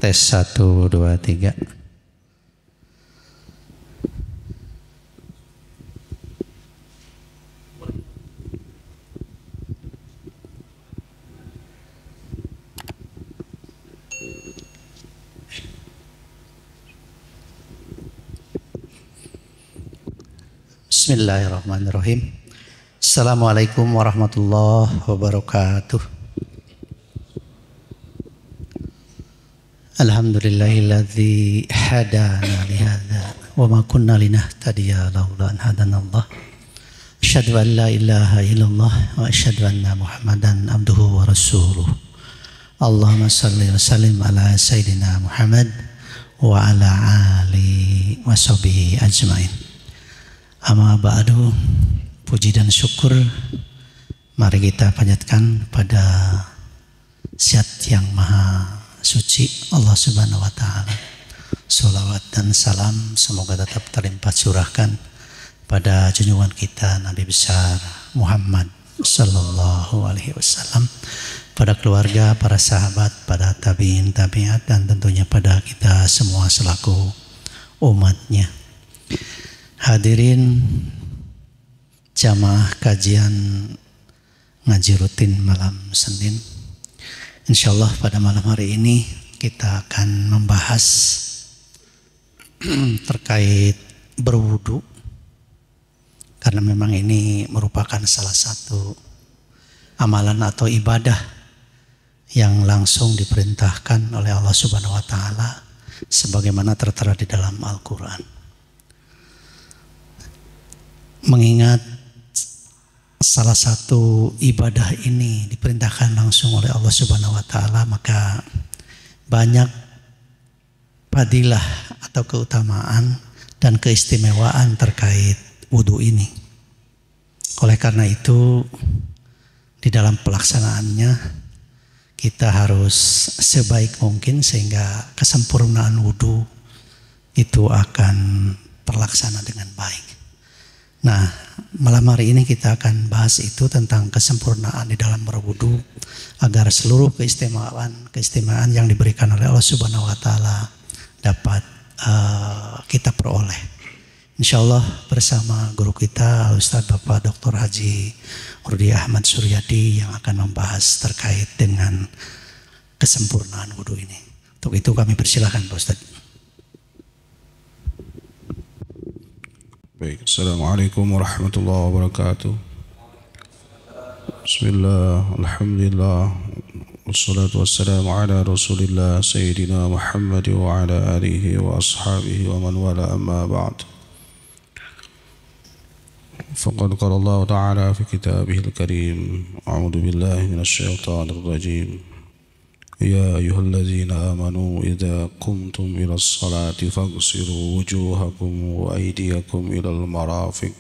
Tes 1, 2, 3. Bismillahirrahmanirrahim. Assalamualaikum warahmatullahi wabarakatuh. Alhamdulillahilladzi hadana lihadza wa ma kunna linahtadiya laula an hadanallah. Asyhadu an la ilaha illallah wa asyhadu anna Muhammadan abduhu wa rasuluh. Allahumma shalli wa sallim ala sayyidina Muhammad wa ala alihi wa sahbihi ajmain. Amma ba'du, puji dan syukur mari kita panjatkan pada Zat yang maha suci Allah subhanahu wa ta'ala. Salawat dan salam semoga tetap terlimpah curahkan pada junjungan kita Nabi besar Muhammad sallallahu alaihi wasallam, pada keluarga, para sahabat, pada tabi'in, tabi'at, dan tentunya pada kita semua selaku umatnya. Hadirin jamaah kajian ngaji rutin malam Senin, insyaallah pada malam hari ini kita akan membahas terkait berwudu, karena memang ini merupakan salah satu amalan atau ibadah yang langsung diperintahkan oleh Allah Subhanahu wa taala sebagaimana tertera di dalam Al-Qur'an. Mengingat salah satu ibadah ini diperintahkan langsung oleh Allah Subhanahu wa taala, maka banyak fadilah atau keutamaan dan keistimewaan terkait wudu ini. Oleh karena itu, di dalam pelaksanaannya kita harus sebaik mungkin sehingga kesempurnaan wudu itu akan terlaksana dengan baik. Nah, malam hari ini kita akan bahas itu tentang kesempurnaan di dalam berwudu agar seluruh keistimewaan yang diberikan oleh Allah Subhanahu wa taala dapat kita peroleh. Insyaallah bersama guru kita Ustaz Bapak Dr. Haji Rudi Ahmad Suryadi yang akan membahas terkait dengan kesempurnaan wudu ini. Untuk itu kami persilakan Pak Ustaz. Baik, Assalamualaikum warahmatullahi wabarakatuh. Bismillah, alhamdulillah, wassalatu wassalamu ala rasulillah Sayyidina Muhammad wa ala alihi wa ashabihi wa man wala, amma ba'd. Faqad qala Allah ta'ala fi kitabihil karim, a'udhu billahi minasyaitanir rajim. Ya ayyuhalladzina amanu idza qumtum ilas salati faghsilu wujuhakum wa aydiyakum ilal marafiq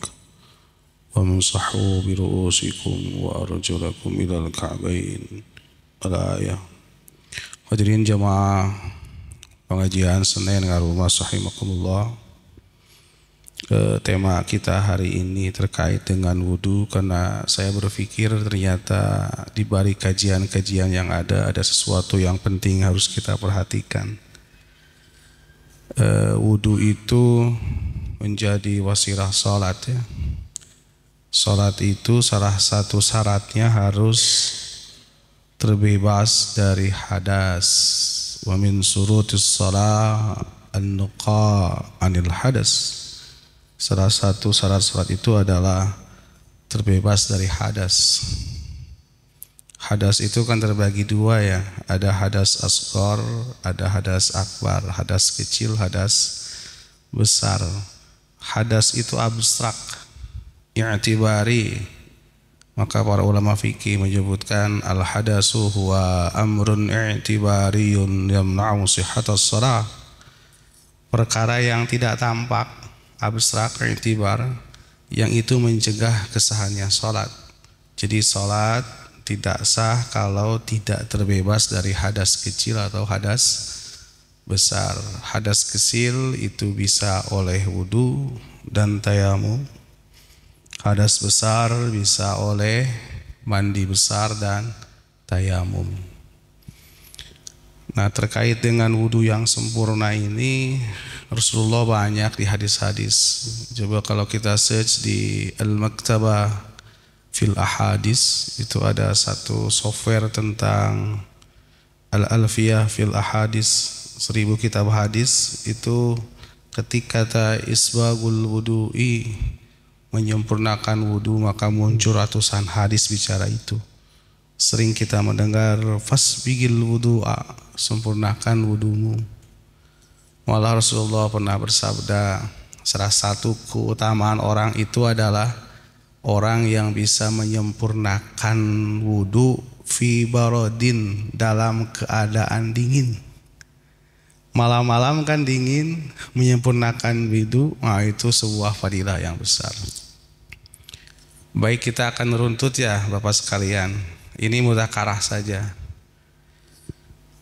wamsahu bi ru'usikum wa arjulakum ilal ka'bain. Al-ayah. Hadirin jamaah pengajian Senin ngarumah rahimakumullah. Tema kita hari ini terkait dengan wudu, karena saya berpikir ternyata di balik kajian-kajian yang ada sesuatu yang penting harus kita perhatikan. Wudu itu menjadi wasilah salat ya. Salat itu salah satu syaratnya harus terbebas dari hadas. Wa min surutis shalah an-nuqa anil hadas. Salah satu syarat-syarat itu adalah terbebas dari hadas. Hadas itu kan terbagi dua ya, ada hadas asghar, ada hadas akbar, hadas kecil, hadas besar. Hadas itu abstrak, i'tibari. Maka para ulama fikih menyebutkan al-hadasu huwa amrun i'tibariyun yamna'u sihhatas shalah. Perkara yang tidak tampak, abstrak, i'tibar, yang itu mencegah kesahannya sholat. Jadi sholat tidak sah kalau tidak terbebas dari hadas kecil atau hadas besar. Hadas kecil itu bisa oleh wudu dan tayamum. Hadas besar bisa oleh mandi besar dan tayamum. Nah, terkait dengan wudhu yang sempurna ini Rasulullah banyak di hadis-hadis. Coba kalau kita search di Al-Maktabah fil Ahadis, itu ada satu software tentang Al-Alfiyah fil Ahadis, 1000 kitab hadis. Itu ketika isbagul wudu'i, menyempurnakan wudhu, maka muncul ratusan hadis bicara itu. Sering kita mendengar fasbigil wudu'a, sempurnakan wudumu. Malah Rasulullah pernah bersabda, salah satu keutamaan orang itu adalah orang yang bisa menyempurnakan wudu fi barodin, dalam keadaan dingin. Malam-malam kan dingin, menyempurnakan wudu, nah itu sebuah fadilah yang besar. Baik, kita akan runtut ya Bapak sekalian. Ini mudzakarah saja.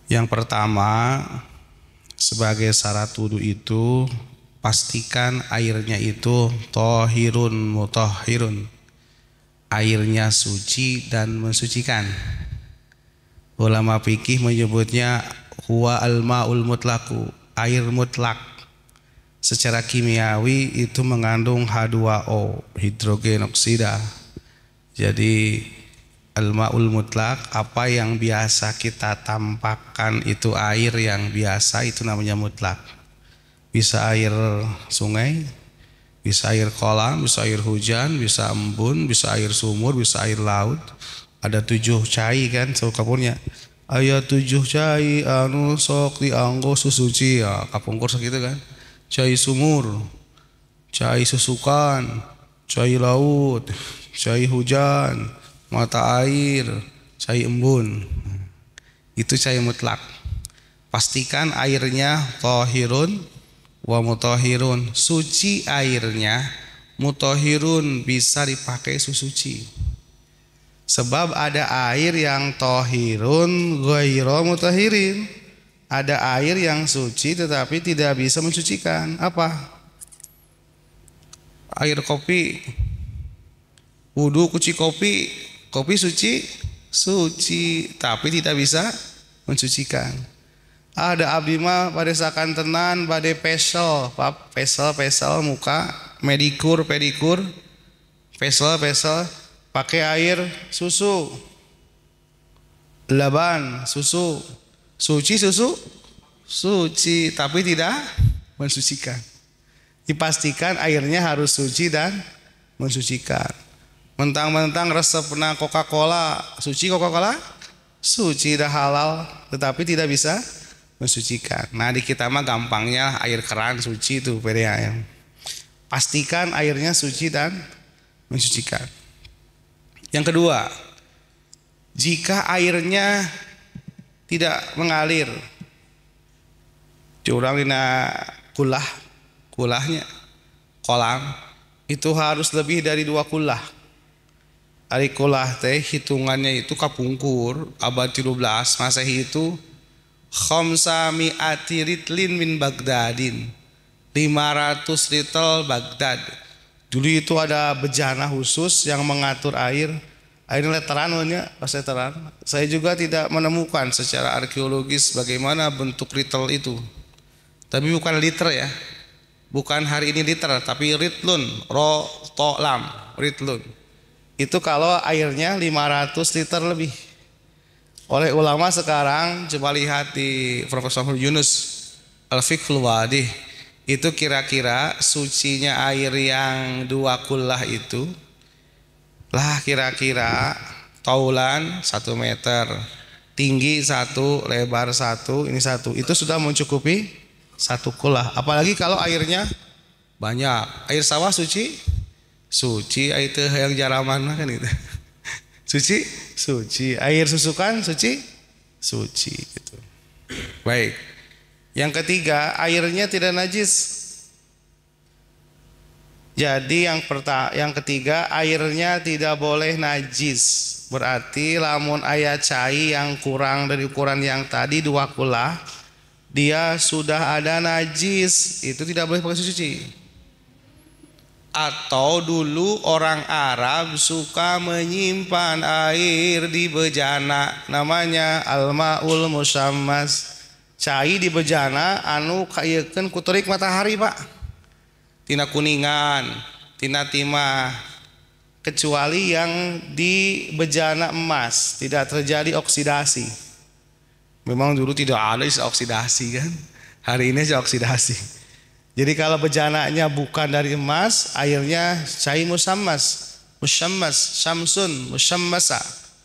Yang pertama, sebagai syarat wudu itu pastikan airnya itu tohirun mutahhirun, airnya suci dan mensucikan. Ulama fikih menyebutnya huwa al-ma'ul mutlaqu, air mutlak. Secara kimiawi itu mengandung H2O, hidrogen oksida. Jadi al-ma'ul mutlak, apa yang biasa kita tampakkan itu air yang biasa, itu namanya mutlak. Bisa air sungai, bisa air kolam, bisa air hujan, bisa embun, bisa air sumur, bisa air laut. Ada 7 cai kan kapurnya. Aya 7 cai anu sok dianggo susuci, ya kapungkur segitu kan. Cai sumur, cai susukan, cai laut, cai hujan, mata air, cai embun. Itu cai mutlak. Pastikan airnya tohirun wa mutahhirun, suci airnya, mutahhirun, bisa dipakai susuci. Sebab ada air yang tohirun ghairu mutahhirin, ada air yang suci tetapi tidak bisa mensucikan. Apa? Air kopi, wudu kuci kopi, kopi suci, suci, tapi tidak bisa mensucikan. Ada abdi mah pada sakan tenan, pada pesel, pesel muka, medikur, pedikur, pesel, pakai air susu, laban, susu, suci, suci, tapi tidak mensucikan. Dipastikan airnya harus suci dan mensucikan. Mentang-mentang resepna Coca-Cola, suci Coca-Cola? Suci dah halal, tetapi tidak bisa mensucikan. Nah, di kita mah gampangnya air keran suci itu PDAM. Pastikan airnya suci dan mensucikan. Yang kedua, jika airnya tidak mengalir, curang dina kulahnya kolam, itu harus lebih dari 2 kulah. Ari kulah teh hitungannya itu kapungkur abad 13 Masehi itu khamsami'ati ritlin min Baghdadin, 500 ritel Baghdad. Dulu itu ada bejana khusus yang mengatur air. Airnya leteran, pas leteran. Saya juga tidak menemukan secara arkeologis bagaimana bentuk ritel itu. Tapi bukan liter ya, bukan hari ini liter, tapi ritlun, ro to lam, ritlun. Itu kalau airnya 500 liter lebih. Oleh ulama sekarang, coba lihat di Profesor Yunus Al-Fiqhul Wadih, itu kira-kira sucinya air yang 2 kullah itu lah kira-kira taulan 1 meter, tinggi 1, lebar 1, ini 1, itu sudah mencukupi 1 kullah. Apalagi kalau airnya banyak. Air sawah suci? Suci. Air teh yang jaraman kan gitu. Suci. Air susukan suci? Suci gitu. Baik. Yang ketiga, airnya tidak najis. Jadi yang ketiga, airnya tidak boleh najis. Berarti lamun aya cai yang kurang dari ukuran yang tadi 2 kulah, dia sudah ada najis, itu tidak boleh pakai suci. Atau dulu orang Arab suka menyimpan air di bejana, namanya al-ma'ul musammas. cai di bejana anu kaiekeun ku terik matahari Pak, tina kuningan, tina timah, kecuali yang di bejana emas tidak terjadi oksidasi. Memang dulu tidak ada oksidasi kan, hari ini oksidasi. Jadi kalau bejananya bukan dari emas, airnya cai musammas, syamsun, musammasa,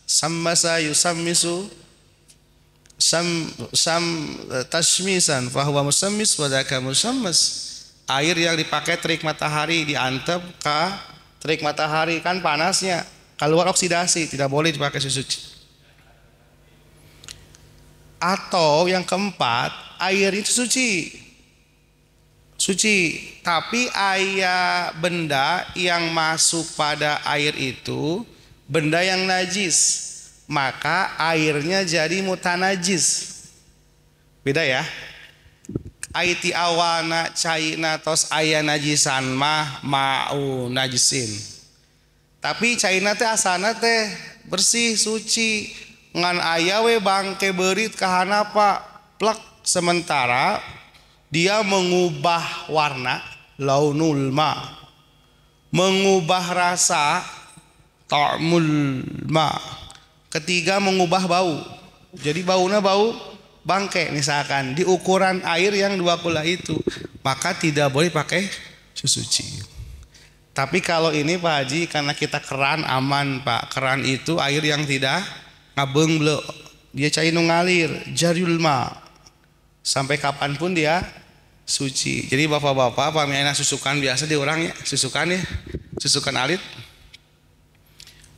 sammasa yusammisu, tashmisan fahuwa musammis wadaka musammas. Air yang dipakai terik matahari diantep ke terik matahari kan panasnya, keluar oksidasi, tidak boleh dipakai suci. Atau yang keempat, air itu suci, tapi aya benda yang masuk pada air itu benda yang najis, maka airnya jadi mutanajis. Beda ya. Aiti awana caina tos aya najisan mah mau najisin. Tapi caina teh asana teh bersih suci, ngan aya we bangke beurit kahana Pak plek, sementara dia mengubah warna launul ma, mengubah rasa ta'mul ma. Ketiga mengubah bau, jadi baunya bau bangke misalkan di ukuran air yang 20 itu, maka tidak boleh pakai suci. Tapi kalau ini Pak Haji, karena kita keran aman Pak, keran itu air yang tidak ngabeungleu, dia cai nu ngalir jarul ma, sampai kapanpun dia suci. Jadi bapak-bapak pamiana susukan biasa di orang ya, susukan alit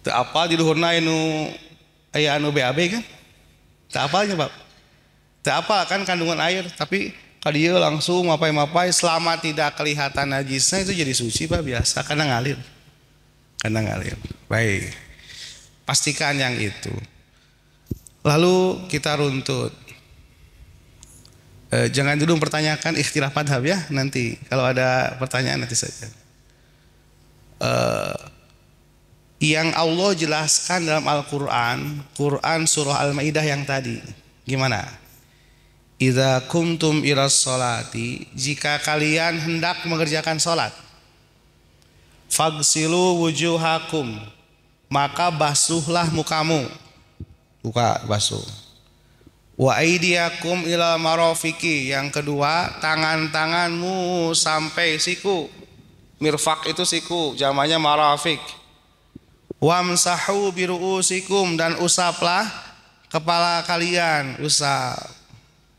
teu apal di luhurna anu aya anu BAB kan, teu apalnya Pak, teu apal kan kandungan air, tapi kadieu langsung mapai-mapai, selama tidak kelihatan najisnya itu jadi suci Pak, biasa karena ngalir. Baik, pastikan yang itu. Lalu kita runtut. Jangan dulu mempertanyakan ikhtilaf madhab ya, nanti kalau ada pertanyaan nanti saja. Yang Allah jelaskan dalam Al-Quran, Quran surah Al-Maidah yang tadi, gimana? Idza kumtum ilas sholati, jika kalian hendak mengerjakan sholat, fagsilu wujuhakum, maka basuhlah mukamu, buka basuh. Wa aidiakum ilal marofiki, yang kedua tangan-tanganmu sampai siku. Mirfak itu siku, jamanya marafik. Wamsahu biruusikum, dan usaplah kepala kalian, usap.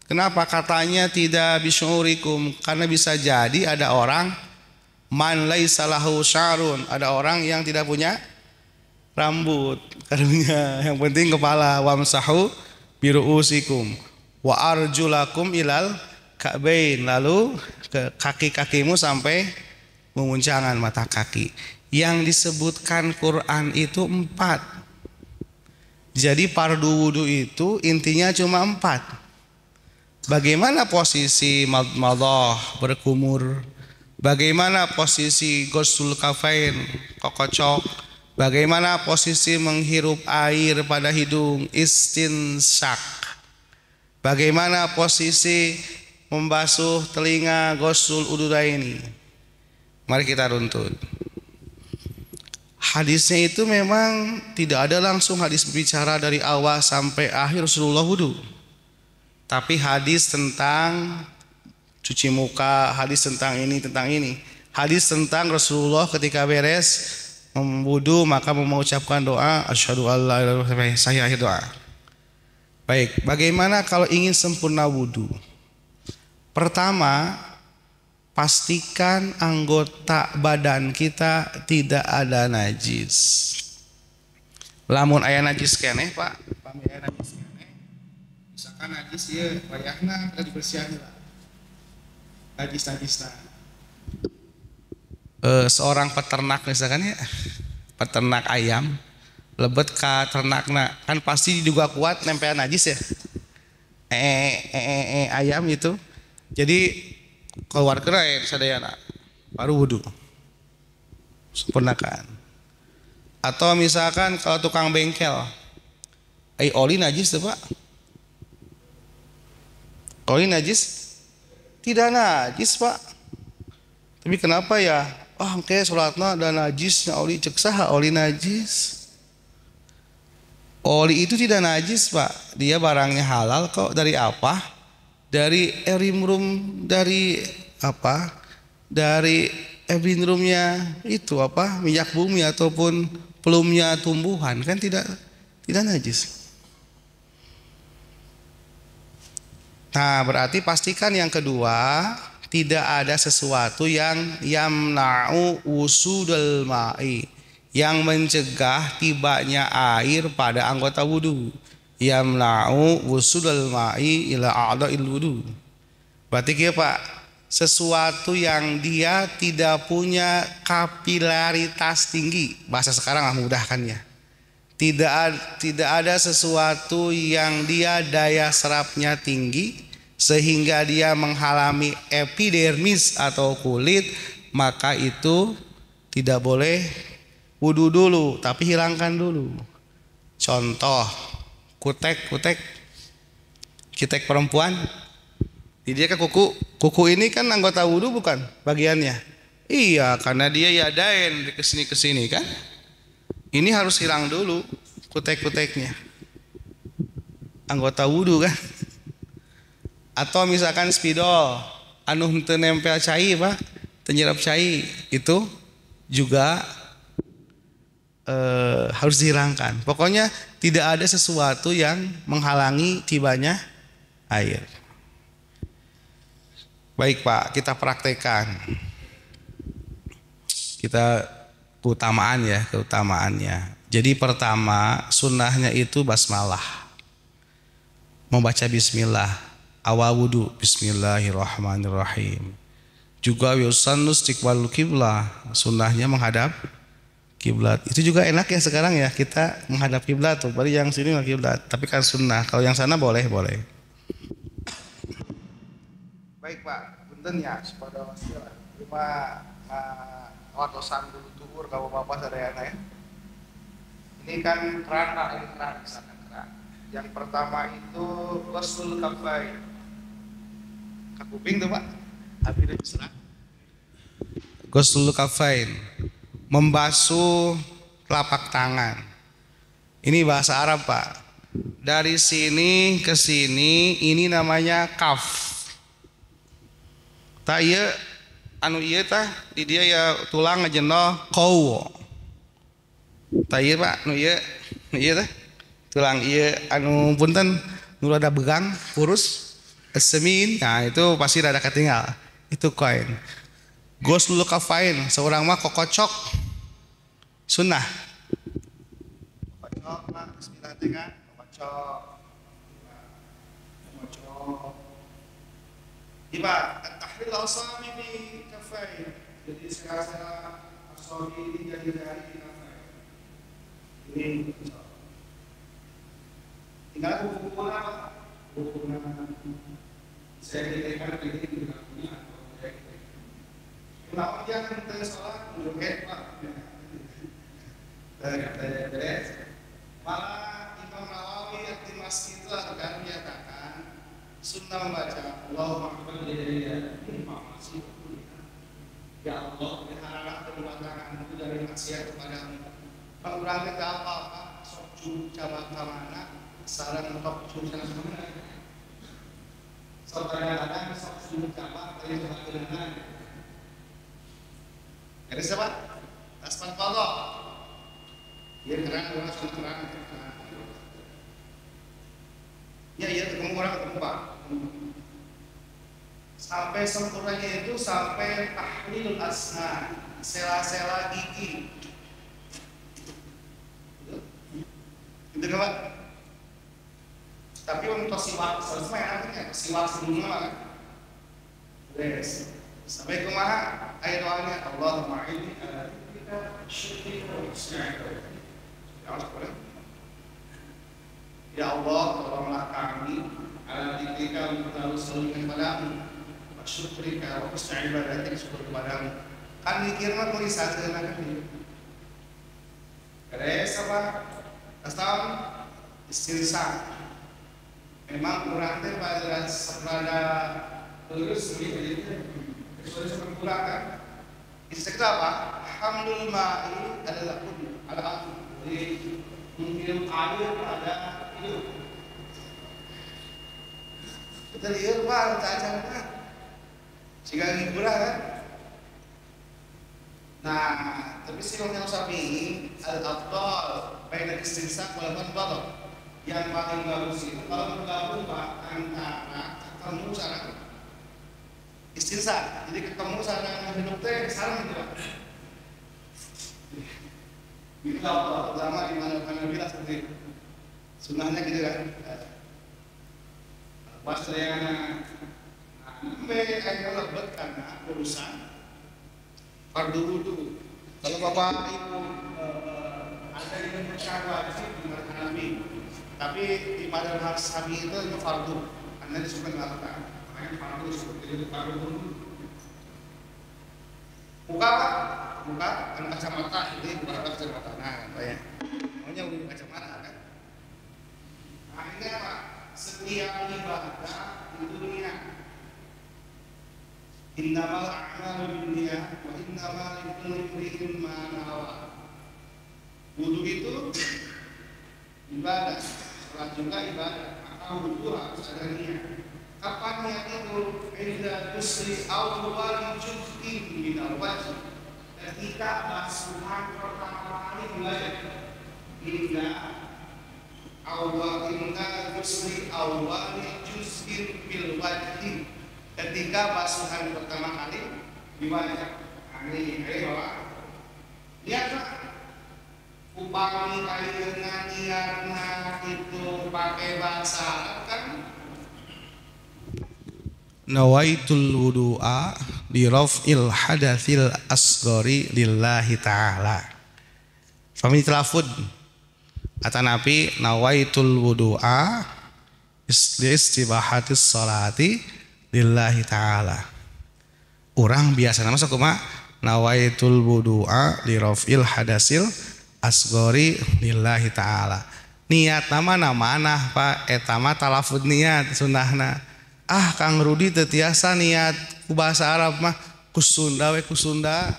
Kenapa katanya tidak bisyurikum? Karena bisa jadi ada orang man laisa lahu syarun, ada orang yang tidak punya rambut, karunya yang penting kepala. Wamsahu biruusikum wa arjulakum ilal ka'bain, lalu ke kaki-kakimu sampai memuncangan mata kaki. Yang disebutkan Quran itu 4. Jadi fardu wudu itu intinya cuma 4. Bagaimana posisi madmadah berkumur, bagaimana posisi ghuslul kafain kokocok, bagaimana posisi menghirup air pada hidung istinsyak, bagaimana posisi membasuh telinga ghuslul ududaini. Mari kita runtut. Hadisnya itu memang tidak ada langsung hadis berbicara dari awal sampai akhir Rasulullah wudu, tapi hadis tentang cuci muka, hadis tentang ini, hadis tentang Rasulullah ketika beres wudu maka mengucapkan doa asyhadu alla ilaha illallah, saya akhir doa. Baik, bagaimana kalau ingin sempurna wudu? Pertama, pastikan anggota badan kita tidak ada najis. Lamun aya najis keneh Pak, pami aya najis keneh, misalkan najis ieu wayahna kita dibersihan lah. Najis-najisna. Seorang peternak misalkan ya, peternak ayam lebet ka ternakna, kan pasti juga kuat nempel najis ya. Ayam itu. Jadi keluar air sadayana baru wudu, sempurnakan. Atau misalkan kalau tukang bengkel oli najis tuh Pak, Oli najis? Tidak najis Pak. Tapi kenapa ya? Kayak sholatna ada najisnya oli, cek saha oli najis. Oli itu tidak najis Pak. Dia barangnya halal kok. Dari apa? Dari erimrum, dari apa? Dari erimrumnya itu apa? Minyak bumi ataupun pelumnya tumbuhan, kan tidak najis. Nah, berarti pastikan yang kedua, tidak ada sesuatu yang yamna'u wusudul ma'i, yang mencegah tibanya air pada anggota wudu. Yamna'u wusudul ma'i ila a'dha'il wudu. Berarti kia Pak, sesuatu yang dia tidak punya kapilaritas tinggi, bahasa sekarang mudahkannya. Tidak ada sesuatu yang dia daya serapnya tinggi sehingga dia menghalami epidermis atau kulit, maka itu tidak boleh wudu dulu, tapi hilangkan dulu. Contoh, kutek perempuan, dia kan kuku ini kan anggota wudu bukan bagiannya? Iya, karena dia yadain kesini kan. Ini harus hilang dulu kutek-kuteknya, anggota wudu kan. Atau misalkan spidol anu henteu nempel cai Pak, teu nyerap cai, itu juga harus dihilangkan. Pokoknya tidak ada sesuatu yang menghalangi tibanya air. Baik Pak, kita praktekkan. Keutamaannya. Jadi pertama, sunnahnya itu basmalah, membaca bismillah awal wudu, bismillahirrahmanirrahim. Juga yusannu istiqbalul qiblah, sunnahnya menghadap kiblat. Itu juga enak ya sekarang ya, kita menghadap kiblat tuh. Baru yang sini menghadap kiblat, tapi kan sunnah. Kalau yang sana boleh. Baik Pak, punten ya, pada wasilah. Cuma watosan dulu tuhur kalau bapak sadayana ya. Ini kan keran, misalkan keran. Yang pertama itu ghuslul kaffain. Kakuping tuh Pak. Abi udah serah. Ghuslul kaffain, membasuh telapak tangan. Ini bahasa Arab Pak. Dari sini ke sini ini namanya kaf. Ta ieu anu ieu tah di dia ya tulang ngejenoh qaw. Ta ieu Pak, nu ieu teh tulang ieu anu punten nu rada begang, kurus, semin. Nah, itu pasti rada ketinggal. Itu koin. Ghuslul kafain, seorang mah kokocok. Sunnah. Kokocok mah bismillah teh kan, kokocok. Iba tahlil asami bi kafain. Jadi sela-sela asami ini jari-jari di kafain. Ini tinggal buku apa? Buku saya dirikan ini tidak punya atau kenapa dia akan salah menurut Pak? Beres. Malah Imam Nawawi yang di masjid itu akan menyatakan sunnah membaca Allahumma qul ya informasi ya Allah, berharap kedua tangan itu dari maksiat kepadamu. Pengurangnya ke apa? Sok coba ke mana? Sarang untuk coba ke mana? Sok kadang-kadang sok coba dari coba ke mana? Ada siapa? Asman Allah. Ya terang, terang. Ya ketemu Pak. Sampai sempurnanya itu sampai tahlil asnan, sela-sela gigi. Gitu kan Pak? Tapi untuk siwak, selesai artinya siwak sebelumnya kan? Beres. Sampai kumaha ayat doanya Allahumma inni ala dzikrika syukrika wa husni ibadatik. Ya Allah, tolonglah kami ala dzikrika untuk terus selalu kepadamu, wa syukrika wa husni ibadatik, syukur kepadamu. Kan dikir mah kudu sajeuna kan. Beres apa? Asal istinsa. Memang kurang teh pada lurus jadi kecuali seperti kurang kan. Istiqlal apa? Hamdul ma'i adalah pun ada aku. Jadi mungkin air ada itu. Kita lihat pak, cacat kan. Jika ini kurang kan. Nah, tapi si Imam Syafi'i al-afdal baina istinsak wal madmadah. Yang paling bagus itu kalau bergabung pak antara ketemu sarang istinsak. Jadi ketemu sarang hidup teh sarang gitu pak. Itu apa pertama di mana bilang seperti itu. Sunnahnya gitu kan. Pas yang akhirnya lebat karena urusan fardu wudu. Kalau bapak ibu ada yang percaya wajib di madhab Hanafi, tapi di madhab Syafi'i itu fardu. Anda disuruh melakukan, makanya fardu seperti itu fardu wudu. Buka pak, buka kan kacamata, jadi buka kacamata. Nah, kayak maunya udah kacamata kan. Nah ini apa? Setiap ibadah itu niat. Innamal a'malu binniyat wa innamal likulli imri'in ma nawa. Wudu itu ibadah, salat juga ibadah. Maka wudu harus ada niat. Kapan niat itu? Inda tusri awwal juz'in minal wajib. Ketika basuhan pertama kali mulai. Inda awal inna tusri awal juz'in bil wajib. Ketika basuhan pertama kali di wajah. Ini bahwa niat upami kalian niatna itu pakai bahasa Arab kan. Nawaitul wudu'a li raf'il hadatsil asghari lillahi ta'ala. Fami telafud kata Nabi nawaitul wudu'a istibahatis salati lillahi ta'ala. Orang biasa nama sakuma nawaitul wudu'a li raf'il hadasil asghari lillahi ta'ala. Niat nama mana Pak etama talafud niat sunnahna. Ah Kang Rudi teu tiasa niat ku bahasa Arab mah kusunda we kusunda.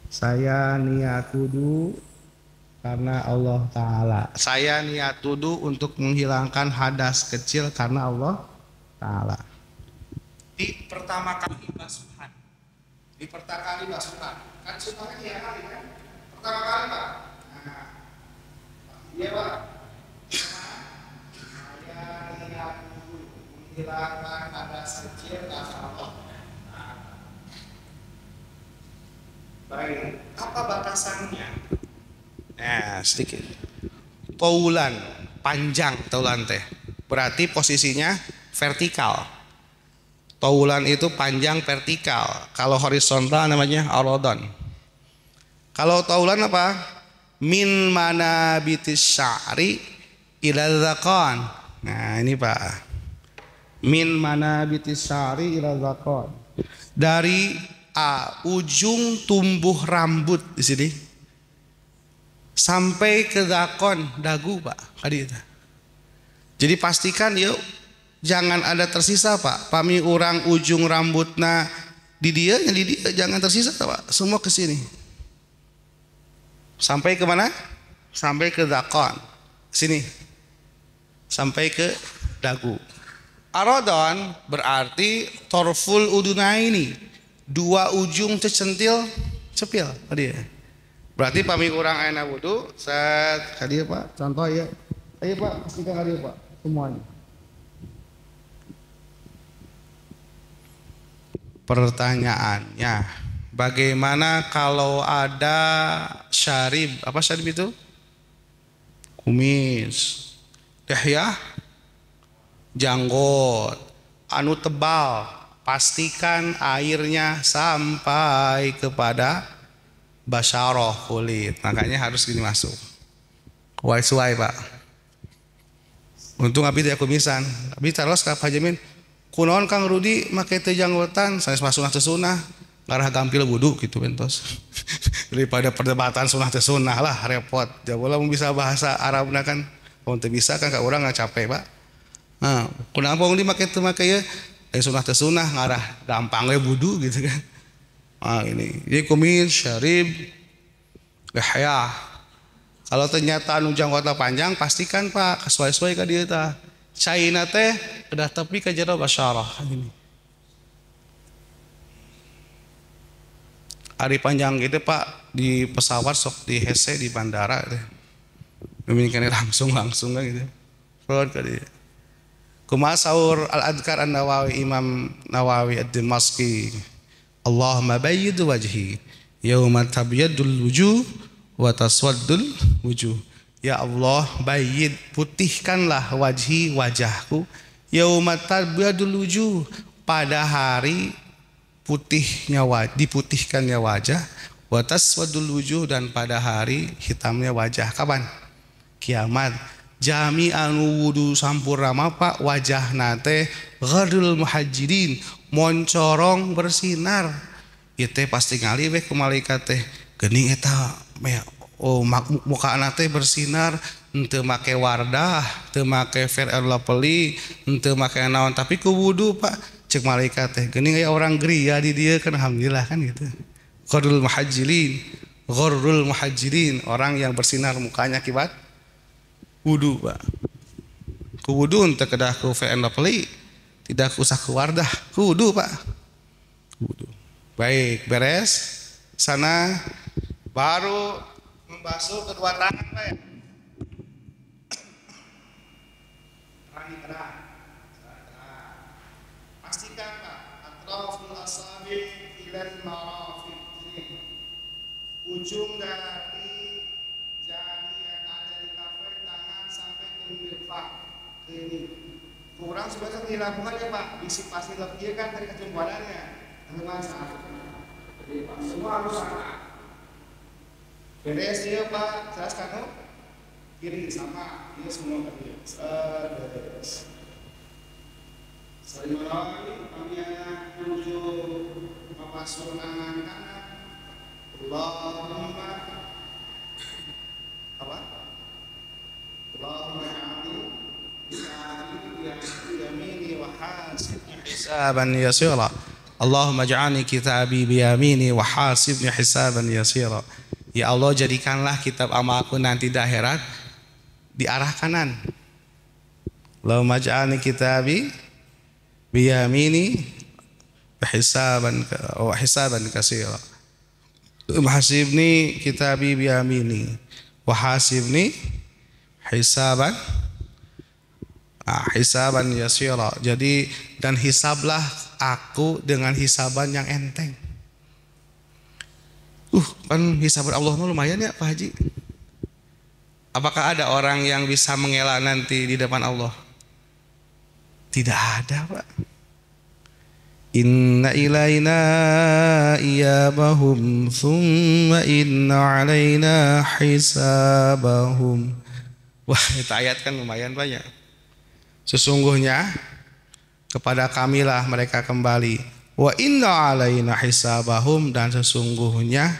Saya niat wudu karena Allah Ta'ala. Saya niat wudu untuk menghilangkan hadas kecil karena Allah Ta'ala. Di pertama kali basuhan. Di pertama kali basuhan. Kan sunnahnya ya kali kan. Pertama kali Pak. Nah, iya Pak. Saya niat wudu menghilangkan hadas kecil karena Allah. Baik, apa batasannya? Nah, sedikit. Taulan, panjang taulan teh. Berarti posisinya vertikal. Taulan itu panjang vertikal. Kalau horizontal namanya arodon. Kalau taulan apa? Min manabitis sya'ri ila dzaqan. Nah, ini Pak. Min manabitis sya'ri ila dzaqan. Dari ujung tumbuh rambut di sini sampai ke dakon dagu Pak. Jadi pastikan yuk jangan ada tersisa Pak. Pami orang ujung rambutna di dia jangan tersisa Pak. Semua ke sini. Sampai ke mana? Sampai ke dakon. Sini. Sampai ke dagu. Arodon berarti torful udunaini. Dua ujung tercentil cepil tadi. Berarti pami kurang aina wudu set hadir Pak. Contoh ya. Ayo Pak, pastikan hadir Pak semuanya. Pertanyaannya, bagaimana kalau ada syarib? Apa syarib itu? Kumis, lihyah, janggut, anu tebal. Pastikan airnya sampai kepada basyarah kulit. Makanya harus gini masuk. Suai Pak. Untung abi tidak kumisan. Abi terus ka pajamin. Kunaon Kang Rudi make teh janggotan, sanes masuk teh sunah, ngarah gampil wudu gitu bentos. Daripada perdebatan sunah teh sunah lah repot. Ya bola bisa bahasa Arabna kan teu bisa kan ka urang nggak capek Pak. Nah, kenapa orang dimakai itu makai ya? Sunah tersunah ngarah gampang we wudu gitu kan. Nah ini, jadi kumis, syarib, lihya. Kalau ternyata anu janggotna panjang, pastikan Pak sesuai ka dieu tah. Caina teh kedah tepi ka jero basyarah ini. Ari panjang gitu Pak di pesawat sok di hese di bandara teh. Memiliki langsung kan gitu. Forward ka dieu. Kumaha saur Al-Adhkar An-Nawawi Imam Nawawi Ad-Dimashqi. Allahumma bayyid wajhi yauma tabyadul wujuh wa taswaddul wujuh. Ya Allah, bayyid putihkanlah wajhi wajahku yauma tabyadul wujuh pada hari diputihkannya wajah wa taswaddul wujuh dan pada hari hitamnya wajah. Kapan? Kiamat. Jami anu wudu sampurna Pak wajah nate ghadul muhajjirin moncorong bersinar. Ieu teh pasti ngali we ku malaikat teh geuning eta muka nate bersinar henteu make wardah, teu make fair and lovely, henteu make naon tapi ku wudu Pak. Cek malaikat teh geuning aya orang geriya di dieu kan alhamdulillah kan gitu. Ghadul muhajjirin orang yang bersinar mukanya akibat wudu Pak. Ku wudu teu kedah ku fair and lovely, tidak usah ku wardah, ku wudu Pak. Wudu. Baik, beres. Sana baru membasuh kedua tangan Pak ya. Terang. Pastikan Pak, atraful asabi ilal marafiq. Ujung dari jari yang ada di kafir tangan sampai ke mirfaq. Ini kurang sebenarnya dilakukan ya Pak, bisi pasti lebih kan dari kejempuannya. Teman jadi Pak, semua harus sama. Beres dia Pak, jelaskan kiri sama, dia semua tadi. Beres. Salimullah kami menuju membasuh tangan kanan. Allahumma apa? Allahumma yamini wa hasibni hisaban yasira. Allahumma ja'alni kitabi biyamini wa hasibni hisaban yasira. Ya Allah, jadikanlah kitab amalku nanti di akhirat di arah kanan. Allahumma ja'alni kitabi biyamini hisaban katsira. Hasibni kitabi biyamini wa hasibni hisaban yasira. Jadi dan hisablah aku dengan hisaban yang enteng. Kan hisaban Allah lumayan ya Pak Haji. Apakah ada orang yang bisa mengelak nanti di depan Allah? Tidak ada Pak. Inna ilaina iyabahum thumma inna alaina hisabahum. Wah, itu ayat kan lumayan banyak. Sesungguhnya kepada kamilah mereka kembali. Wa inna alaina hisabahum, dan sesungguhnya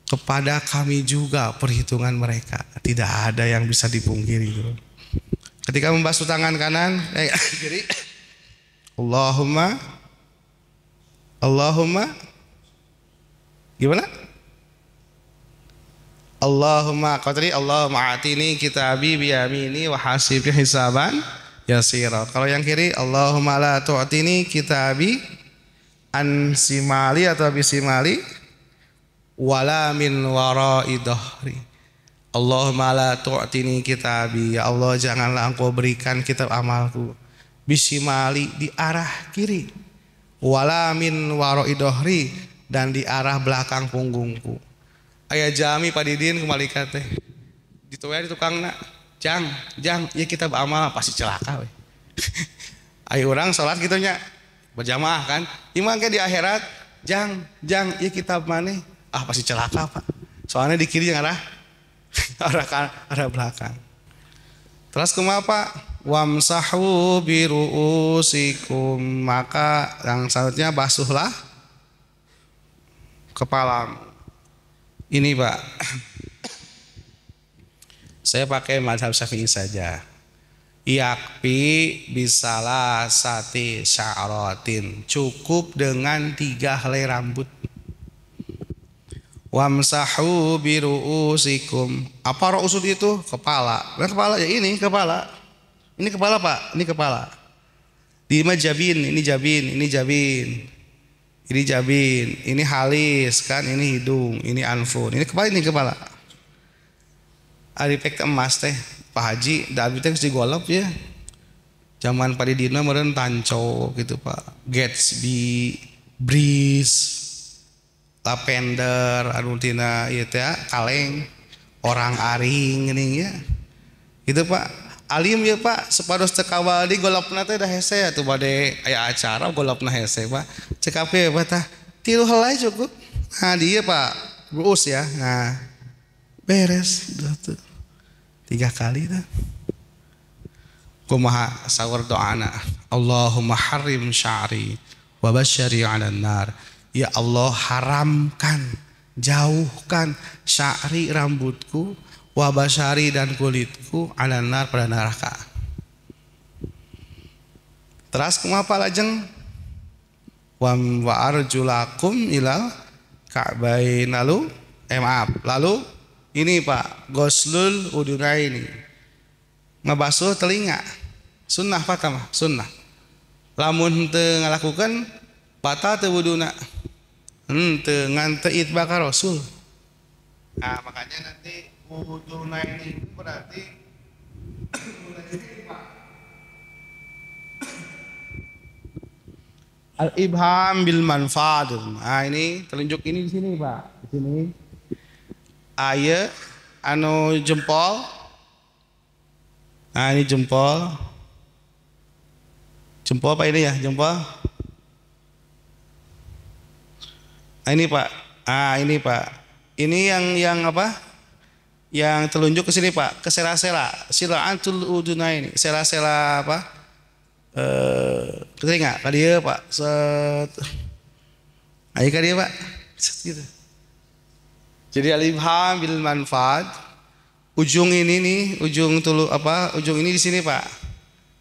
kepada kami juga perhitungan mereka. Tidak ada yang bisa dipungkiri. Ketika membasuh tangan kanan, kiri, Allahumma gimana? Allahumma kau tadi Allahumma atini kitabi biyamini wa hasibni hisaban yasira. Kalau yang kiri Allahumma la tu'tini kitabi an simali atau bisimali wala min wara'i dhahri. Allahumma la tu'tini kitabi, ya Allah janganlah engkau berikan kitab amalku bisimali di arah kiri, wala min wara'i dhahri, dan di arah belakang punggungku. Aya jami Padidin kembali kate dituwe di tukangna jang ieu kitab amal pasti celaka we. Aya urang salat kitu nya berjamaah kan, imang ke di akhirat jang ieu kitab maneh pasti celaka Pak. Soalnya di kiri yang arah belakang. Terus kumaha Pak? Wamsahu biruusikum, maka yang selanjutnya basuhlah kepalamu. Ini Pak, Saya pakai mazhab Syafi'i saja. Yakfi bisalah sati sya'ratin, cukup dengan 3 helai rambut. Wamsahu biru'usikum. Apa ru'usul itu? Kepala. Nah, kepala ya ini kepala. Ini kepala Pak, ini kepala. Di jabin, ini jabin, ini jabin. Ini jabin, ini halis kan, ini hidung, ini anfun. Ini kepala. Ari pek emas teh, Pak Haji, da abi teh geus digolop ya. Zaman Pak Didina meureun tanco gitu Pak. Gatsby, Breeze, lavender, anu tina ieu teh kaleng, orang aring geuning ya. Gitu Pak. Alim ya Pak, sepados teu kawal di golopna teh da hese atuh bade aya acara golopna hese Pak. Cek ape Pak tah? 3 helai cukup. Nah dia Pak, berus ya. Nah, beres tuh. 3 kali dah. Kumaha sawar doana. Allahumma harim sya'ri wa basyari 'alan nar. Ya Allah, haramkan, jauhkan sya'ri rambutku, wa basyari dan kulitku 'alan nar pada neraka. Terus kumaha lajeng? Wa arjulakum ilal ka'bain. Lalu lalu ini Pak, ghuslul udunaini, ngabasuh telinga. Sunnah Pak mah, sunnah. Lamun teu ngalakukeun batal teu wuduna. Teu ngan teu itbaqa Rasul. Nah, makanya nanti udunaini itu berarti al-ibham bil manfaat. Nah, ini telunjuk ini di sini Pak, di sini. Aya anu jempol. Nah, ini jempol. Jempol Pak ini ya, jempol. Nah, ini Pak. Ah, ini Pak. Ini yang apa? Yang telunjuk ke sini Pak, ke sela-sela. Sila'atul udunaini. Sela-sela apa? Telinga ka dieu Pak. Set. Aya ka dieu Pak. Set gitu. Jadi al-ibham bil manfaat. Ujung ini nih, ujung ujung ini di sini Pak.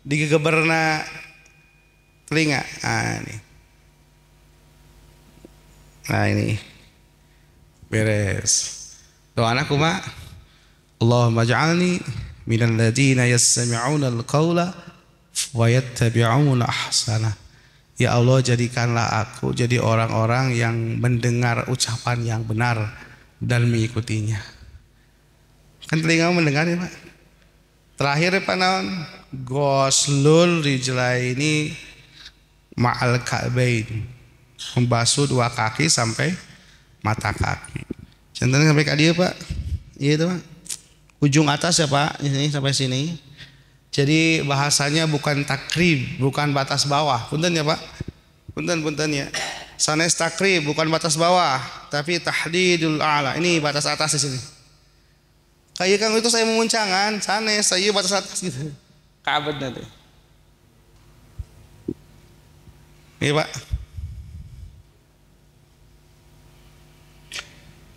Di gegeberna telinga. Nah, ini. Nah, ini. Beres. Doana kumaha? Allahumma ij'alni minal ladzina yastami'una al-qaula wa yattabi'una ahsana. Ya Allah, jadikanlah aku jadi orang-orang yang mendengar ucapan yang benar dan mengikutinya. Kan telinga mendengar ya Pak. Terakhir Pak naon? Ghuslul rijlaini ma'al ka'bain. Membasuh 2 kaki sampai mata kaki. Contohnya sampai ke dia Pak. Iya itu Pak. Ujung atas ya Pak, ini sampai sini. Jadi bahasanya bukan takrib, bukan batas bawah. Punten ya Pak. Punten ya. Sanes takrib bukan batas bawah, tapi tahdidul a'la. Ini batas atas di sini. Kayak Kang itu saya menguncangan, sanes saya batas atas gitu. Kabet nanti. Iya Pak.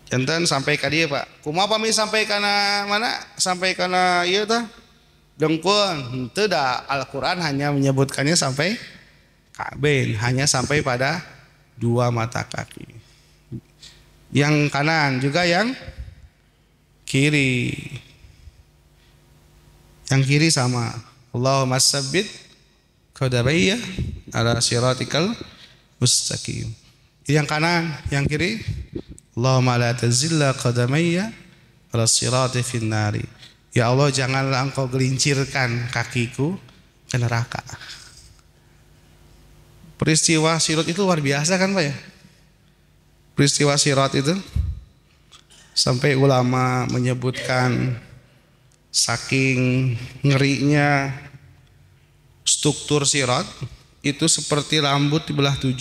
Jantan sampai ke dia Pak. Kumaha pami sampai kana mana? Sampai kana ieu tah? Dengkun. Henteu da Al-Qur'an hanya menyebutkannya sampai ka'bain, hanya sampai pada 2 mata kaki. Yang kanan juga yang kiri. Yang kiri sama. Allahumma sabbit qadamayya ala siratikal mustaqim. Yang kanan, yang kiri. Allahumma la tazilla qadamayya ala sirati finnari. Ya Allah, janganlah engkau gelincirkan kakiku ke neraka. Peristiwa sirat itu luar biasa kan Pak ya? Peristiwa sirat itu sampai ulama menyebutkan saking ngerinya struktur sirat itu seperti rambut dibelah 7.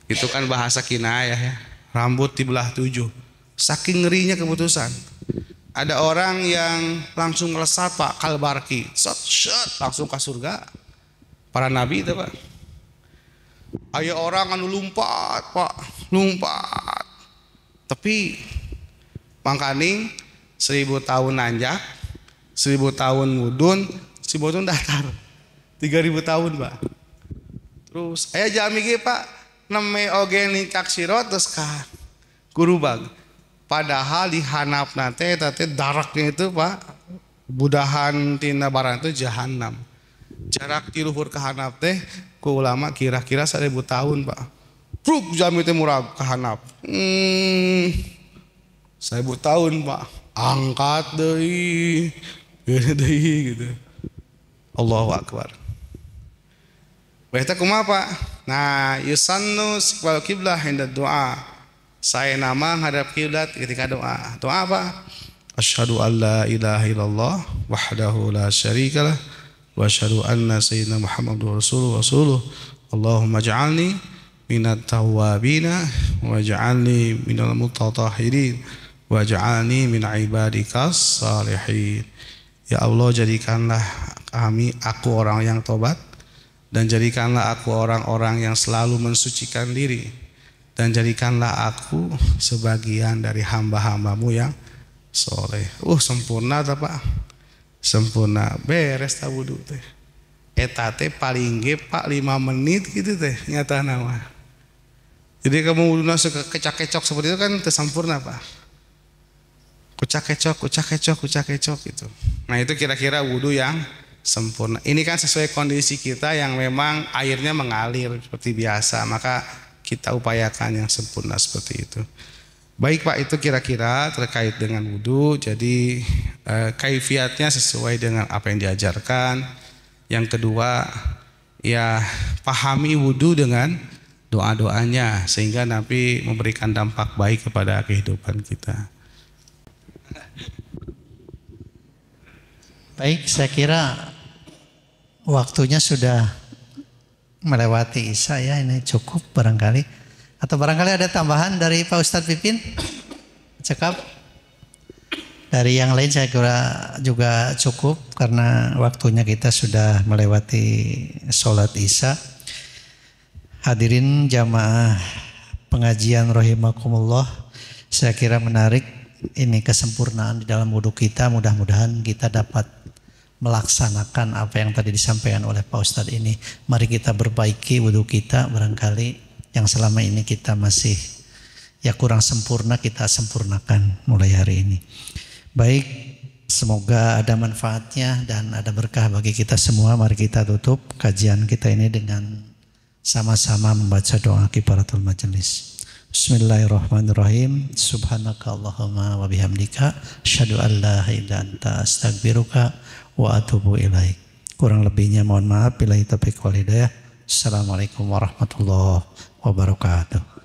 Itu kan bahasa kinayah ya. Rambut dibelah 7. Saking ngerinya keputusan. Ada orang yang langsung melesat Pak, kalbarki, set langsung ke surga. Para nabi itu Pak. Aya orang anu lumpat Pak, lumpat. Tapi mangkani 1000 tahun nanjak, 1000 tahun mudun, 1000 tahun datar. 3000 tahun, Pak. Terus aya jami ge, Pak, neme oge nincak sirot terus ka gurubag. Padahal di hanapna teh daraknya itu, Pak, budahan tina barang itu jahanam. Jarak ti luhur ka hanap teh ku ulama kira-kira 1000 tahun, Pak. Pruk jami teh murag ka hanap. 1000 tahun, Pak. Angkat deui. Gede deui gitu. Allahu akbar. Baita kumaha, Pak? Nah, yusannu istiqbal qiblah hinda doa. Saya nama hadap kiblat ketika doa. Doa apa? Asyhadu an la ilaha illallah wahdahu la syarikalah wa asyhadu anna sayyidina Muhammadur rasuluh. Allahumma ij'alni minat tawwabina wa ij'alni minal mutatahhirin wa ij'alni min ibadikas salihin. Ya Allah, jadikanlah aku orang yang tobat, dan jadikanlah aku orang-orang yang selalu mensucikan diri, dan jadikanlah aku sebagian dari hamba-hambamu yang soleh. Sempurna tak, Pak? Sempurna, beres tak wudu teh. Eta teh paling ge, Pak, 5 menit gitu teh nyata nama. Jadi kamu wuduna suka kecak-kecok seperti itu kan tersempurna, Pak. Kucak-kecok gitu. Nah, itu kira-kira wudu yang sempurna. Ini kan sesuai kondisi kita yang memang airnya mengalir seperti biasa, maka kita upayakan yang sempurna seperti itu. Baik, Pak, itu kira-kira terkait dengan wudu. Jadi kaifiatnya sesuai dengan apa yang diajarkan. Yang kedua, ya pahami wudu dengan doa-doanya sehingga nanti memberikan dampak baik kepada kehidupan kita. Baik, saya kira waktunya sudah melewati Isya ya, ini cukup barangkali. Atau barangkali ada tambahan dari Pak Ustadz Pipin? Cekap. Dari yang lain saya kira juga cukup karena waktunya kita sudah melewati sholat Isya. Hadirin jamaah pengajian rahimakumullah, saya kira menarik ini kesempurnaan di dalam wudhu kita. Mudah-mudahan kita dapat melaksanakan apa yang tadi disampaikan oleh Pak Ustadz ini. Mari kita perbaiki wudhu kita, barangkali yang selama ini kita masih ya kurang sempurna, kita sempurnakan mulai hari ini. Baik, semoga ada manfaatnya dan ada berkah bagi kita semua. Mari kita tutup kajian kita ini dengan sama-sama membaca doa kifaratul majelis. Bismillahirrahmanirrahim. Subhanaka Allahumma wa bihamdika asyhadu an la ilaha illa anta astaghfiruka wa atubu ilaik. Kurang lebihnya mohon maaf. Billahi taufiq wal hidayah. Assalamualaikum warahmatullahi wabarakatuh.